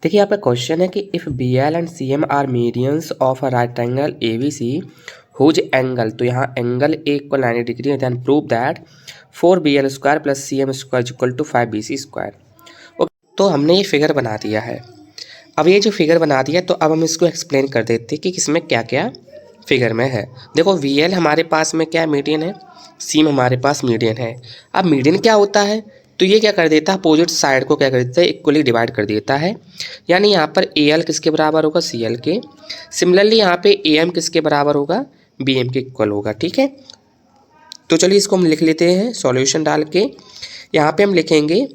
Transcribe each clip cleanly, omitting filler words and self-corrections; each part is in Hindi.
देखिए यहाँ पे क्वेश्चन है कि if B L and C M are medians of a right angle A B C whose angle, तो यहाँ एंगल ए इक्वल 90 डिग्री है, then prove that 4BL² plus CM² equal to 5BC²। Okay, तो हमने ये फिगर बना दिया है। अब ये जो फिगर बना दिया तो अब हम इसको एक्सप्लेन कर देते हैं कि इसमें क्या क्या फिगर में है। देखो वी एल हमारे पास में क्या मीडियन है, सीम हमारे पास मीडियन है। अब मीडियन क्या होता है, तो ये क्या कर देता है, अपोजिट साइड को क्या कर देता है, इक्वली डिवाइड कर देता है। यानी यहाँ पर ए एल किसके बराबर होगा, सी एल के। सिमिलरली यहाँ पे ए एम किसके बराबर होगा, बी एम के इक्वल होगा। ठीक है, तो चलिए इसको हम लिख लेते हैं सॉल्यूशन डाल के। यहाँ पे हम लिखेंगे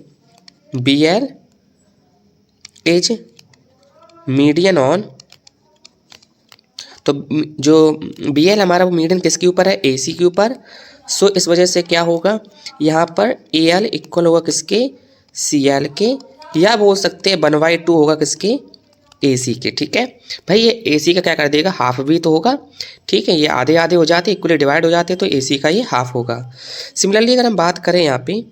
B L is median on, तो जो बी एल हमारा वो मीडियन किसके ऊपर है, ए सी के ऊपर। सो इस वजह से क्या होगा, यहाँ पर ए एल इक्वल होगा किसके, सी एल के, या बोल सकते हैं 1/2 होगा किसके, ए सी के। ठीक है भाई, ये ए सी का क्या कर देगा, हाफ भी तो होगा। ठीक है, ये आधे आधे हो जाते, इक्वली डिवाइड हो जाते, तो ए सी का ये हाफ होगा। सिमिलरली अगर हम बात करें यहाँ पे,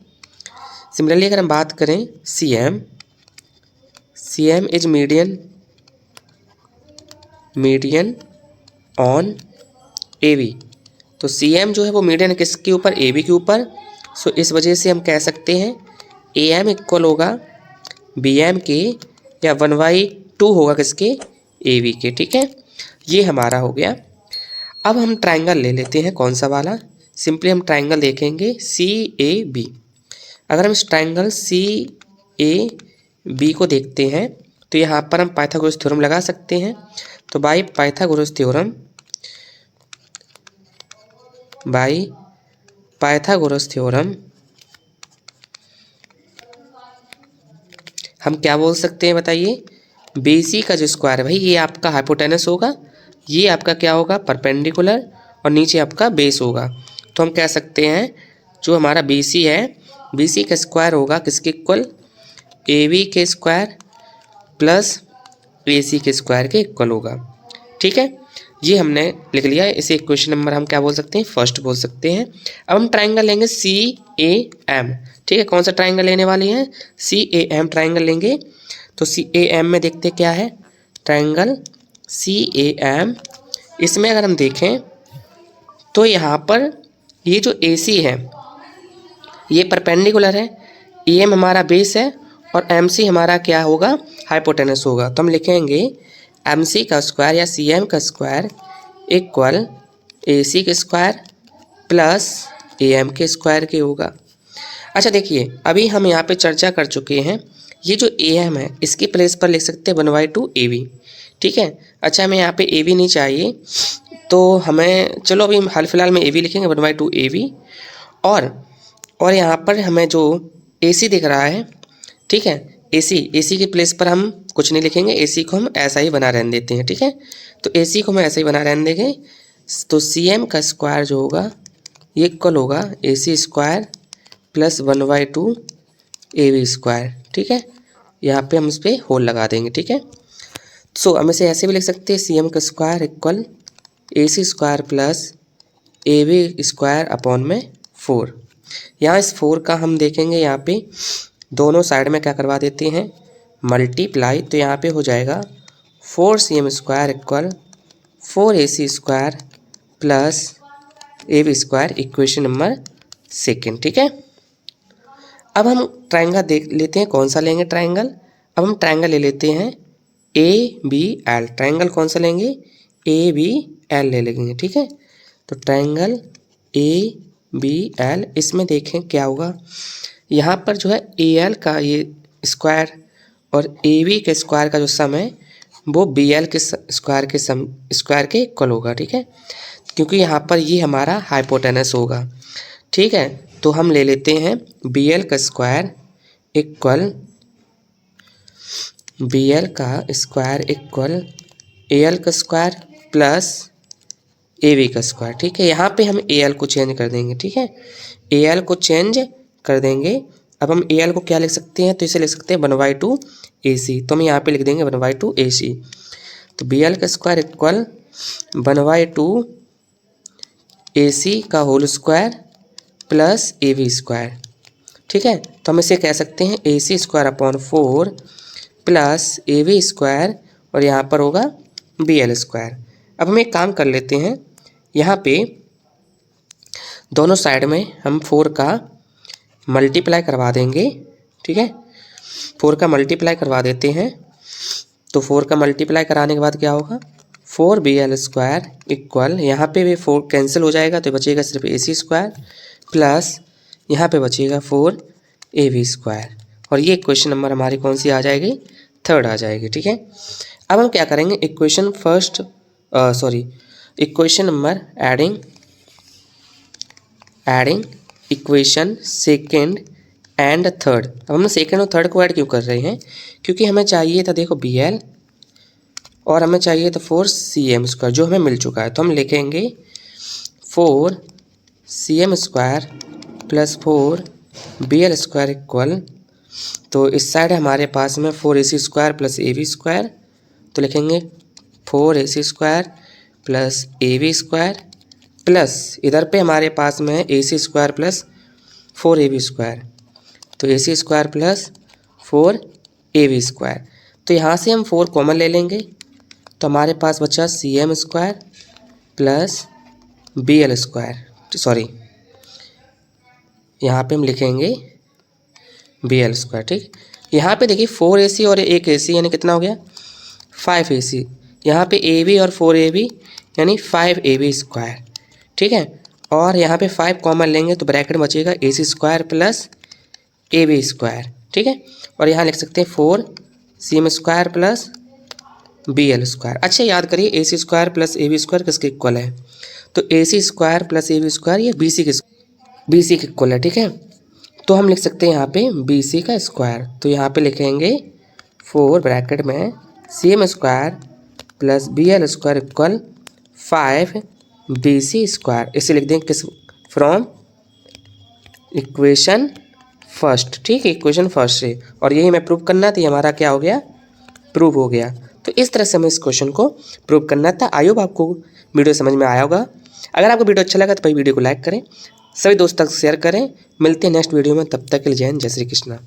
सिमिलरली अगर हम बात करें C M, C M is median on A B, तो सी एम जो है वो मीडियन किसके ऊपर, ए बी के ऊपर। सो इस वजह से हम कह सकते हैं ए एम इक्वल होगा बी एम के, या 1/2 होगा किसके, ए बी के। ठीक है, ये हमारा हो गया। अब हम ट्राइंगल ले लेते हैं, कौन सा वाला, सिंपली हम ट्राइंगल देखेंगे सी ए बी। अगर हम इस ट्राइंगल सी ए बी को देखते हैं तो यहाँ पर हम पाइथागोरस थ्योरम लगा सकते हैं। तो बाई पाइथागोरस थ्योरम हम क्या बोल सकते हैं बताइए, बी सी का जो स्क्वायर है भाई, ये आपका हाइपोटेनस होगा, ये आपका क्या होगा, परपेंडिकुलर, और नीचे आपका बेस होगा। तो हम कह सकते हैं जो हमारा बी सी है, बी सी का स्क्वायर होगा किसके इक्वल, ए बी के स्क्वायर प्लस ए सी के स्क्वायर के इक्वल होगा। ठीक है, ये हमने लिख लिया है। इसे इक्वेशन नंबर हम क्या बोल सकते हैं, फर्स्ट बोल सकते हैं। अब हम ट्राइंगल लेंगे सी ए एम। ठीक है, कौन सा ट्राइंगल लेने वाले हैं, सी ए एम ट्राइंगल लेंगे। तो सी ए एम में देखते क्या है, ट्राइंगल सी ए एम। इसमें अगर हम देखें तो यहाँ पर ये जो ए सी है ये परपेंडिकुलर है, ई एम हमारा बेस है, और एम सी हमारा क्या होगा, हाइपोटेनस होगा। तो हम लिखेंगे एम सी का स्क्वायर या सी एम का स्क्वायर इक्वल ए सी के स्क्वायर प्लस ए एम के स्क्वायर के होगा। अच्छा देखिए, अभी हम यहाँ पे चर्चा कर चुके हैं, ये जो ए एम है इसकी प्लेस पर लिख सकते हैं 1/2 ए बी। ठीक है, अच्छा हमें यहाँ पे ए बी नहीं चाहिए, तो हमें चलो अभी हाल फिलहाल में ए बी लिखेंगे 1/2 ए बी। और यहाँ पर हमें जो ए सी दिख रहा है, ठीक है, ए सी की प्लेस पर हम कुछ नहीं लिखेंगे, ए सी को हम ऐसा ही बना रहने देते हैं। ठीक है, तो ए सी को हम ऐसा ही बना रहने देंगे। तो सी एम का स्क्वायर जो होगा ये इक्वल होगा A C square plus 1/2 A B square. ठीक है, यहाँ पे हम इस पर होल लगा देंगे। ठीक है, सो हम इसे ऐसे भी लिख सकते हैं, सी एम का square equal A C square plus A B square upon में 4। यहाँ इस 4 का हम देखेंगे, यहाँ पे दोनों साइड में क्या करवा देते हैं, मल्टीप्लाई। तो यहाँ पे हो जाएगा 4CM² equal 4AC² plus AB² equation number 2। ठीक है, अब हम ट्राइंगल देख लेते हैं, कौन सा लेंगे ट्राइंगल। अब हम ट्राइंगल ले लेते हैं ABL। ट्राइंगल कौन सा लेंगे, ABL ले लेंगे। ठीक है, तो ट्राइंगल ABL, इसमें देखें क्या होगा, यहाँ पर जो है AL का ये स्क्वायर और AB के स्क्वायर का जो सम है वो BL के स्क्वायर के इक्वल होगा। ठीक है, क्योंकि यहाँ पर ये हमारा हाइपोटेनस होगा। ठीक है, तो हम ले लेते हैं BL का स्क्वायर इक्वल AL का स्क्वायर प्लस AB का स्क्वायर। ठीक है, यहाँ पे हम AL को चेंज कर देंगे। ठीक है, AL को चेंज कर देंगे। अब हम AL को क्या लिख सकते हैं, तो इसे लिख सकते हैं 1/2 AC। तो हम यहाँ पे लिख देंगे 1/2 AC। तो BL का स्क्वायर इक्वल 1/2 AC का whole square plus AB square. ठीक है, तो हम इसे कह सकते हैं AC² upon 4 plus A B square और यहाँ पर होगा बी एल स्क्वायर। अब हम एक काम कर लेते हैं, यहाँ पे दोनों साइड में हम 4 का मल्टीप्लाई करवा देंगे, ठीक है। 4 का मल्टीप्लाई करवा देते हैं, तो 4 का मल्टीप्लाई कराने के बाद क्या होगा, 4 बी एल स्क्वायर इक्वल, यहाँ पे भी 4 कैंसिल हो जाएगा तो बचेगा सिर्फ ए सी स्क्वायर प्लस यहाँ पे बचेगा 4 ए बी स्क्वायर। और ये इक्वेशन नंबर हमारी कौन सी आ जाएगी, 3rd आ जाएगी, ठीक है। अब हम क्या करेंगे, equation number adding equation second and third. अब हम सेकेंड और थर्ड को ऐड क्यों कर रहे हैं, क्योंकि हमें चाहिए था देखो बी एल और हमें चाहिए था 4 सी एम स्क्वायर जो हमें मिल चुका है। तो हम लिखेंगे 4 C M square plus 4 B L square equal, तो इस साइड हमारे पास में 4 A C square plus A B square, तो लिखेंगे 4 A C square plus A B square plus इधर पे हमारे पास में है A C square plus 4 A B square, तो A C square plus 4 A B square. तो यहाँ से हम 4 कॉमन ले लेंगे, तो हमारे पास बचा C M square plus B L square, sorry यहाँ पे हम लिखेंगे बी एल स्क्वायर, ठीक। यहाँ पे देखिए 4 ए सी और 1 ए सी यानी कितना हो गया 5 ए सी, यहाँ पे ए बी और 4 ए बी यानी 5 ए बी स्क्वायर, ठीक है। और यहाँ पे 5 कॉमन लेंगे तो ब्रैकेट में बचेगा A C square plus A B square, ठीक है। और यहाँ लिख सकते हैं 4 C M square plus B L square. अच्छा याद करिए A C square plus A B square किसके इक्वल है, तो A C square plus A B square ये बी सी के इक्वल है, ठीक है। तो हम लिख सकते हैं यहाँ पे बी सी का स्क्वायर, तो यहाँ पे लिखेंगे 4 ब्रैकेट में C M square plus B L square equal 5 B C square. इसे लिख देंगे किस, फ्रॉम इक्वेशन फर्स्ट, ठीक है, इक्वेशन फर्स्ट से। और यही हमें प्रूव करना था, हमारा क्या हो गया, प्रूव हो गया। तो इस तरह से हमें इस क्वेश्चन को प्रूव करना था। आई होप आपको वीडियो समझ में आया होगा। अगर आपको वीडियो अच्छा लगा तो भाई वीडियो को लाइक करें, सभी दोस्तों तक शेयर करें। मिलते हैं नेक्स्ट वीडियो में, तब तक के लिए जय हिंद, जय श्री कृष्णा।